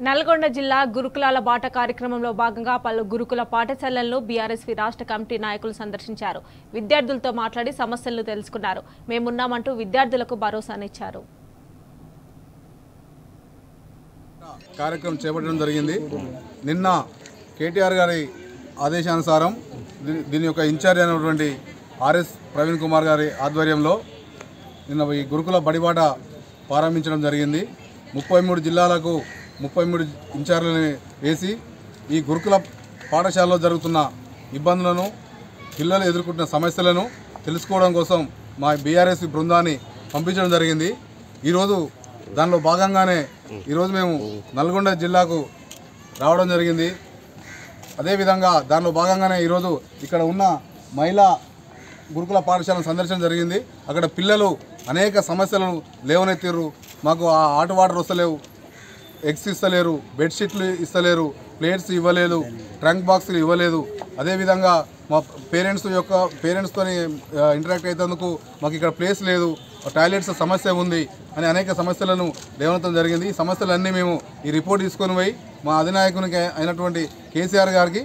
నల్గొండ జిల్లా గురుకులాల బాట కార్యక్రమంలో భాగంగా పలు గురుకుల పాఠశాలలను బీఆర్ఎస్పీ రాష్ట్ర కమిటీ నాయకులు సందర్శించారు. విద్యార్థులతో మాట్లాడి సమస్యలను తెలుసుకున్నారు. మేమున్నామంటూ విద్యార్థులకు భరోసానిచ్చారు. కార్యక్రమం చేపట్టడం జరిగింది. నిన్న కేటీఆర్ గారి ఆదేశానుసారం దీని యొక్క ఇన్ఛార్జ్ అయినటువంటి ఆర్ఎస్ ప్రవీణ్ కుమార్ గారి ఆధ్వర్యంలో నిన్న ఈ గురుకుల బడిబాట ప్రారంభించడం జరిగింది. 33 జిల్లాలకు 33 ఇన్ఛార్జీలను వేసి ఈ గురుకుల పాఠశాలలో జరుగుతున్న ఇబ్బందులను, పిల్లలు ఎదుర్కొంటున్న సమస్యలను తెలుసుకోవడం కోసం మా బీఆర్ఎస్ బృందాన్ని పంపించడం జరిగింది. ఈరోజు దానిలో భాగంగానే ఈరోజు మేము నల్గొండ జిల్లాకు రావడం జరిగింది. అదేవిధంగా దానిలో భాగంగానే ఈరోజు ఇక్కడ ఉన్న మహిళా గురుకుల పాఠశాలను సందర్శించడం జరిగింది. అక్కడ పిల్లలు అనేక సమస్యలను లేవనెత్తిర్రు. మాకు ఆ హాట్ వాటర్ వస్తలేవు, ఎగ్స్ ఇస్తలేరు, బెడ్షీట్లు ఇస్తలేరు, ప్లేట్స్ ఇవ్వలేదు, ట్రంక్ బాక్సులు ఇవ్వలేదు. అదేవిధంగా మా పేరెంట్స్తో ఇంటరాక్ట్ అయ్యేందుకు మాకు ఇక్కడ ప్లేస్ లేదు, టాయిలెట్స్ సమస్య ఉంది అని అనేక సమస్యలను లేవనెత్తడం జరిగింది. ఈ సమస్యలన్నీ మేము ఈ రిపోర్ట్ తీసుకొని పోయి మా అధినాయకునికి అయినటువంటి కేసీఆర్ గారికి